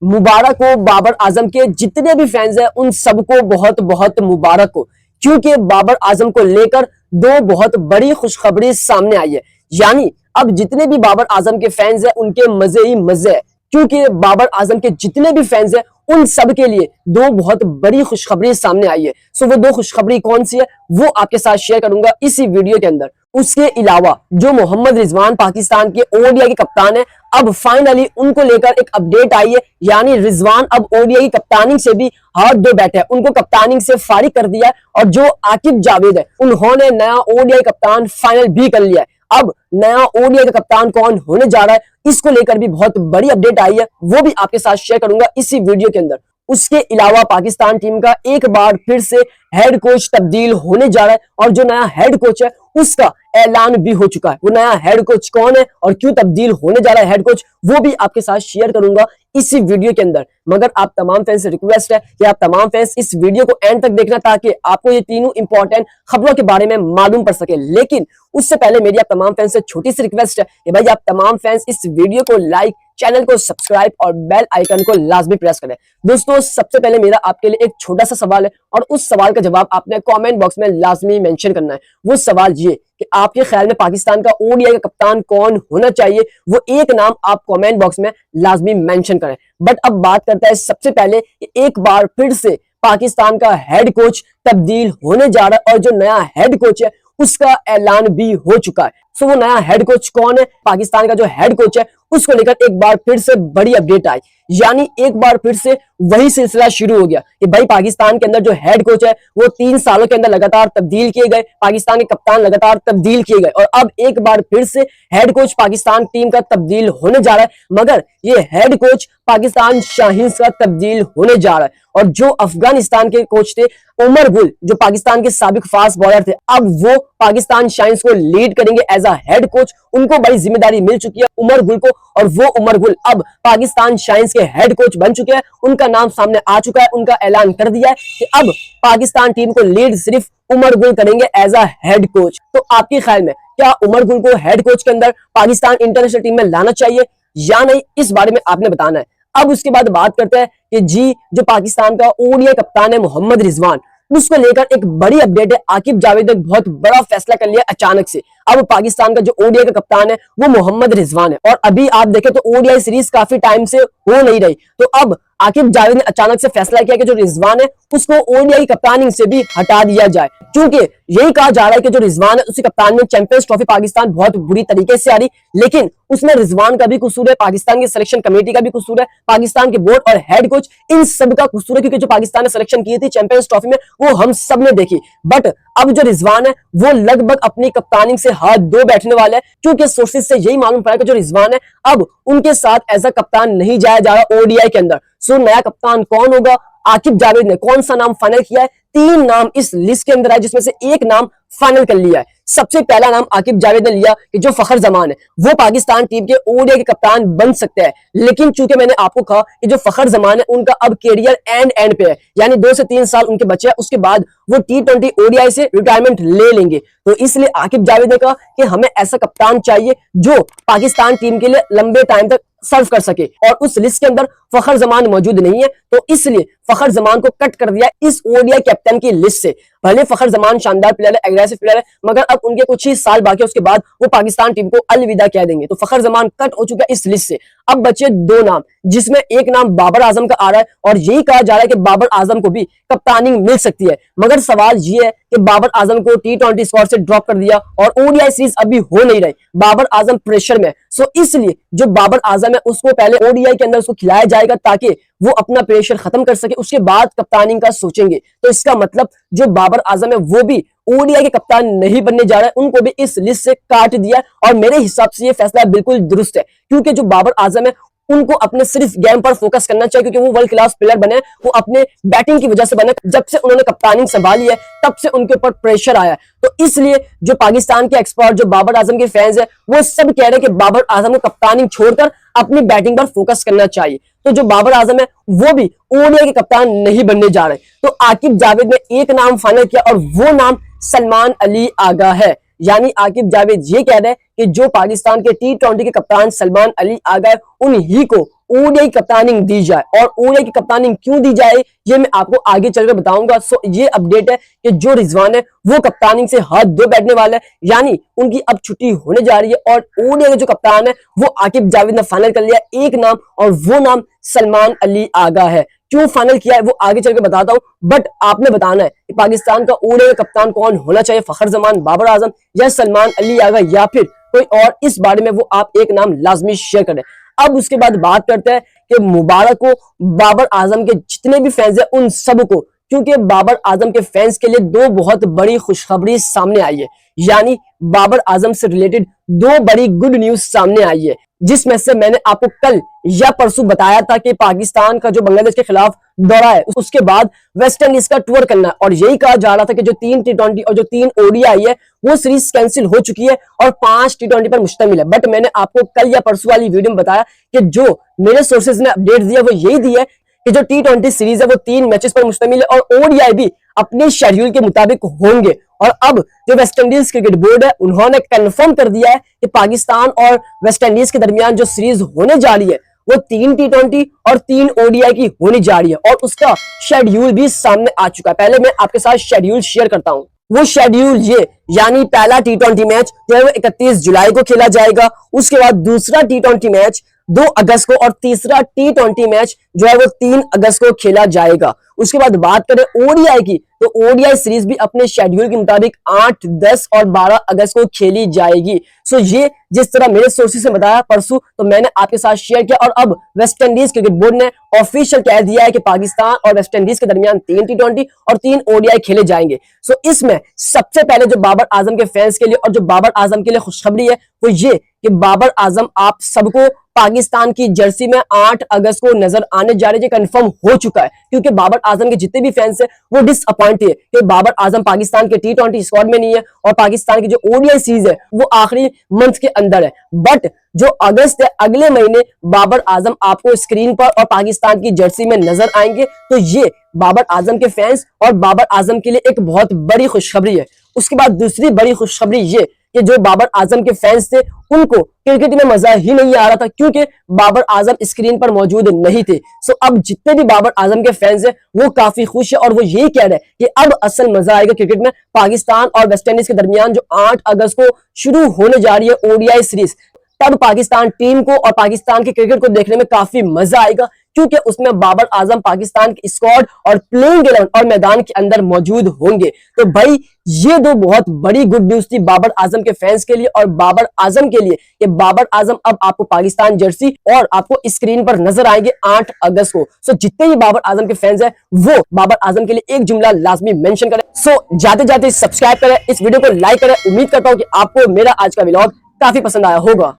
मुबारक हो बाबर आजम के जितने भी फैंस हैं उन सबको बहुत बहुत मुबारक हो, क्योंकि बाबर आजम को लेकर दो बहुत बड़ी खुशखबरी सामने आई है। यानी अब जितने भी बाबर आजम के फैंस हैं उनके मजे ही मजे है, क्योंकि बाबर आजम के जितने भी फैंस हैं उन सब के लिए दो बहुत बड़ी खुशखबरी सामने आई है। सो वो दो खुशखबरी कौन सी है वो आपके साथ शेयर करूंगा इसी वीडियो के अंदर। उसके अलावा जो मोहम्मद रिजवान पाकिस्तान के ओडीआई के कप्तान है, अब फाइनली उनको लेकर एक अपडेट आई है। यानी रिजवान अब ओडीआई की कप्तानी से भी हाथ धो बैठे हैं, उनको कप्तानी से फारिग कर दिया है। और जो आकिब जावेद है उन्होंने नया ओडीआई कप्तान फाइनल भी कर लिया है। अब नया ओडीआई का कप्तान कौन होने जा रहा है इसको लेकर भी बहुत बड़ी अपडेट आई है, वो भी आपके साथ शेयर करूंगा इसी वीडियो के अंदर। उसके अलावा पाकिस्तान टीम का एक बार फिर से हेड कोच तब्दील होने जा रहा है, और जो नया हेड कोच है उसका ऐलान भी हो चुका है। वो नया हेड कोच कौन है और क्यों तब्दील होने जा रहा है हेड कोच, वो भी आपके साथ शेयर करूंगा इसी वीडियो के अंदर। मगर आप तमाम फैंस से रिक्वेस्ट है कि आप तमाम फैंस इस वीडियो को एंड तक देखना, ताकि आपको ये तीनों इंपॉर्टेंट खबरों के बारे में मालूम पड़ सके। लेकिन उससे पहले मेरी आप तमाम फैंस से छोटी सी रिक्वेस्ट है कि भाई आप तमाम फैंस इस वीडियो को लाइक, चैनल को सब्सक्राइब और बेल आइकन को लाजमी प्रेस करें। दोस्तों सबसे पहले मेरा आपके लिए एक छोटा सा सवाल है, और उस सवाल का जवाब आपने कमेंट बॉक्स में लाजमी मेंशन करना है। वो सवाल ये कि आपके ख्याल में पाकिस्तान का ओडीआई का कप्तान कौन होना चाहिए, वो एक नाम आप कमेंट बॉक्स में लाजमी मेंशन करें। बट अब बात करता है सबसे पहले कि एक बार फिर से पाकिस्तान का हेड कोच तब्दील होने जा रहा है, और जो नया हेड कोच है उसका ऐलान भी हो चुका है। सो वो नया हेड कोच कौन है, पाकिस्तान का जो हेड कोच है उसको लेकर एक बार फिर से बड़ी अपडेट आई। यानी एक बार फिर से वही सिलसिला शुरू हो गया कि भाई पाकिस्तान के अंदर जो हेड कोच है वो 3 सालों के अंदर लगातार तब्दील किए गए, पाकिस्तान के कप्तान लगातार तब्दील किए गए, और अब एक बार फिर से हेड कोच पाकिस्तान टीम का तब्दील होने जा रहा है। मगर ये हेड कोच पाकिस्तान शाहीन्स का तब्दील होने जा रहा है, और जो अफगानिस्तान के कोच थे उमर गुल, जो पाकिस्तान के साबिक फास्ट बॉलर थे, अब वो पाकिस्तान शाहीन्स को लीड करेंगे एज अ हेड कोच। उनको बड़ी जिम्मेदारी मिल चुकी है उमर गुल को, और वो उमर गुल अब पाकिस्तान शाहीन्स के हेड कोच बन चुके हैं। उनका नाम सामने आ चुका है, उनका ऐलान कर दिया है कि अब पाकिस्तान टीम को लीड सिर्फ उमर गुल करेंगे एज अ हेड कोच। तो आपके ख्याल में क्या उमर गुल को हेड कोच के अंदर पाकिस्तान इंटरनेशनल टीम में लाना चाहिए या नहीं, इस बारे में आपने बताना है। अब उसके बाद बात करते हैं कि जी जो पाकिस्तान का ओडीआई कप्तान है मोहम्मद रिजवान, उसको लेकर एक बड़ी अपडेट है। आकिब जावेद ने बहुत बड़ा फैसला कर लिया अचानक से। अब पाकिस्तान का जो ओडीआई का कप्तान है वो मोहम्मद रिजवान है, और अभी आप देखें तो ओडीआई सीरीज काफी टाइम से हो नहीं रही, तो अब आकिब जावेद ने अचानक से फैसला किया कि जो रिजवान है उसको ओडीआई कप्तानी से भी हटा दिया जाए, क्योंकि यही कहा जा रहा है कि जो रिजवान है उसकी कप्तान में चैंपियंस ट्रॉफी पाकिस्तान बहुत बुरी तरीके से आ रही। लेकिन उसमें रिजवान का भी कसूर है, पाकिस्तान की सिलेक्शन कमेटी का भी कसूर है, पाकिस्तान के बोर्ड और हेड कोच इन सब का कसूर है, क्योंकि जो पाकिस्तान ने सिलेक्शन की थी चैंपियंस ट्रॉफी में वो हम सब ने देखी। बट अब जो रिजवान है वो लगभग अपनी कप्तानी से हाथ धो बैठने वाले हैं, क्योंकि सोर्सेज से यही मालूम पड़ा कि जो रिजवान है अब उनके साथ एज अ कप्तान नहीं जाया जा रहा ओडीआई के अंदर। सो नया कप्तान कौन होगा, आकिब जावेद ने कौन सा नाम फाइनल किया है? 3 नाम इस लिस्ट के अंदर है, जिसमें से एक नाम फाइनल कर लिया है। सबसे पहला नाम आकिब जावेद ने लिया कि जो फखर जमान है वो पाकिस्तान टीम के ओडीआई के कप्तान बन सकते हैं। लेकिन चूंकि मैंने आपको कहा कि जो फखर जमान है उनका अब कैरियर एंड पे है, यानी 2 से 3 साल उनके बचे हैं, उसके बाद वो T20 ओडीआई से रिटायरमेंट ले लेंगे। तो इसलिए आकिब जावेद ने कहा कि हमें ऐसा कप्तान चाहिए जो पाकिस्तान टीम के लिए लंबे टाइम तक सर्व कर सके, और उस लिस्ट के अंदर फखर जमान मौजूद नहीं है, तो इसलिए फखर जमान को कट कर दिया इस ओडीआई कैप्टन की लिस्ट से। भले फखर जमान शानदार प्लेयर है, एग्रेसिव प्लेयर है, मगर अब उनके कुछ ही साल बाकी है, उसके बाद वो पाकिस्तान टीम को अलविदा कह देंगे। तो फखर जमान कट हो चुका है इस लिस्ट से। अब बचे 2 नाम, जिसमें एक नाम बाबर आजम का आ रहा है, और यही कहा जा रहा है कि बाबर आजम को भी कप्तानी मिल सकती है। मगर सवाल ये है कि बाबर आजम को T20 स्क्वाड से ड्रॉप कर दिया और ओडीआई सीरीज अभी हो नहीं रही, बाबर आजम प्रेशर में। सो इसलिए जो बाबर आजम है उसको पहले ओडीआई के अंदर उसको खिलाया जाएगा, ताकि वो अपना प्रेशर खत्म कर सके, उसके बाद कप्तानी का सोचेंगे। तो इसका मतलब जो बाबर आजम है वो भी ओडीआई के कप्तान नहीं बनने जा रहा है, उनको भी इस लिस्ट से काट दिया। और मेरे हिसाब से ये फैसला बिल्कुल दुरुस्त है, क्योंकि जो बाबर आजम है उनको अपने सिर्फ गेम पर फोकस करना चाहिए, क्योंकि वो वर्ल्ड क्लास प्लेयर बने, वो अपने बैटिंग की वजह से बने। जब से उन्होंने कप्तानी संभाली है तब से उनके ऊपर प्रेशर आया है। तो इसलिए जो पाकिस्तान के एक्सपर्ट, जो बाबर आजम के फैंस है, वो सब कह रहे हैं कि बाबर आजम को कप्तानी छोड़कर अपनी बैटिंग पर फोकस करना चाहिए। तो जो बाबर आजम है वो भी ओडीआई के कप्तान नहीं बनने जा रहे। तो आकिब जावेद ने एक नाम फाइनल किया, और वो नाम सलमान अली आगा है। यानी आकिब जावेद ये कह रहे हैं कि जो पाकिस्तान के T20 के कप्तान सलमान अली आगा है उन्हीं को ओडीआई कप्तानिंग दी जाए। और ओडीआई की कप्तानिंग क्यों दी जाए ये मैं आपको आगे चलकर बताऊंगा। सो ये अपडेट है कि जो रिजवान है वो कप्तानिंग से हाथ धो बैठने वाला है, यानी उनकी अब छुट्टी होने जा रही है। और ओडीआई के जो कप्तान है वो आकिब जावेद ने फाइनल कर लिया एक नाम, और वो नाम सलमान अली आगा है। क्यों फाइनल किया है वो आगे चलकर बताता हूं, बट आपने बताना है कि पाकिस्तान का ओडीआई कप्तान कौन होना चाहिए, फखर जमान, बाबर आजम या सलमान अली आगा या फिर कोई और। इस बारे में वो आप एक नाम लाजमी शेयर करें। अब उसके बाद बात करते हैं कि मुबारक को बाबर आजम के जितने भी फैंस हैं उन सबको, क्योंकि बाबर आजम के फैंस के लिए दो बहुत बड़ी खुशखबरी सामने आई है, यानी बाबर आजम से रिलेटेड दो बड़ी गुड न्यूज सामने आई है, जिसमें से मैंने आपको कल या परसों बताया था कि पाकिस्तान का जो बांग्लादेश के खिलाफ दौरा है उसके बाद वेस्ट इंडीज का टूर करना है। और यही कहा जा रहा था कि जो 3 T20 और जो 3 ओडीआई है वो सीरीज कैंसिल हो चुकी है और 5 T20 पर मुश्तमिल है। बट मैंने आपको कल या परसों वाली वीडियो में बताया कि जो मेरे सोर्सेज ने अपडेट दिया वो यही दिया है कि जो T20 सीरीज है वो 3 मैचेस पर मुश्तमिल है और ओडीआई भी अपने शेड्यूल के मुताबिक होंगे। और अब जो वेस्ट इंडीज क्रिकेट बोर्ड है उन्होंने कंफर्म कर दिया है कि पाकिस्तान और वेस्ट इंडीज के दरमियान जो सीरीज होने जा रही है वो 3 T20 और 3 ओडीआई की होने जा रही है, और उसका शेड्यूल भी सामने आ चुका है। पहले मैं आपके साथ शेड्यूल शेयर करता हूं। वो शेड्यूल ये, यानी पहला T20 मैच जो है वो 31 जुलाई को खेला जाएगा, उसके बाद दूसरा T20 मैच 2 अगस्त को, और तीसरा T20 मैच जो है वो 3 अगस्त को खेला जाएगा। उसके बाद बात करें ओडीआई की, तो ओडीआई सीरीज भी अपने शेड्यूल के मुताबिक 8, 10 और 12 अगस्त को खेली जाएगी। सो ये जिस तरह मेरे सोर्सेज से बताया परसों, तो मैंने आपके साथ शेयर किया। और अब वेस्ट इंडीज क्रिकेट बोर्ड ने ऑफिशियल कह दिया है कि पाकिस्तान और वेस्ट इंडीज के दरमियान 3 T20 और 3 ओडीआई खेले जाएंगे। सो इसमें सबसे पहले जो बाबर आजम के फैंस के लिए और जो बाबर आजम के लिए खुशखबरी है वो ये कि बाबर आजम आप सबको पाकिस्तान की जर्सी में 8 अगस्त को नजर आने जा रहे हैं, कंफर्म हो चुका है। क्योंकि बाबर आजम के जितने भी फैंस हैं वो डिसअपॉइंट है कि बाबर आजम पाकिस्तान के T20 स्क्वाड में नहीं है, और पाकिस्तान की जो ओडीआई सीरीज है वो आखिरी मंथ के अंदर है। बट जो अगस्त है अगले महीने बाबर आजम आपको स्क्रीन पर और पाकिस्तान की जर्सी में नजर आएंगे। तो ये बाबर आजम के फैंस और बाबर आजम के लिए एक बहुत बड़ी खुशखबरी है। उसके बाद दूसरी बड़ी खुशखबरी ये कि जो बाबर आजम के फैंस थे उनको क्रिकेट में मजा ही नहीं आ रहा था, क्योंकि बाबर आजम स्क्रीन पर मौजूद नहीं थे। सो अब जितने भी बाबर आजम के फैंस हैं वो काफी खुश है, और वो यही कह रहे हैं कि अब असल मजा आएगा क्रिकेट में। पाकिस्तान और वेस्ट इंडीज के दरमियान जो 8 अगस्त को शुरू होने जा रही है ओडीआई सीरीज, तब पाकिस्तान टीम को और पाकिस्तान के क्रिकेट को देखने में काफी मजा आएगा, क्योंकि उसमें बाबर आजम पाकिस्तान के स्क्वाड और प्लेइंग 11 और मैदान के अंदर मौजूद होंगे। तो भाई ये दो बहुत बड़ी गुड न्यूज थी बाबर आजम के फैंस के लिए और बाबर आजम के लिए कि बाबर आजम अब आपको पाकिस्तान जर्सी और आपको स्क्रीन पर नजर आएंगे 8 अगस्त को। सो जितने भी बाबर आजम के फैंस हैं वो बाबर आजम के लिए एक जुमला लाजमी मेंशन करें। सो जाते जाते सब्सक्राइब करें, इस वीडियो को लाइक करें। उम्मीद करता हूं कि आपको मेरा आज का व्लॉग काफी पसंद आया होगा।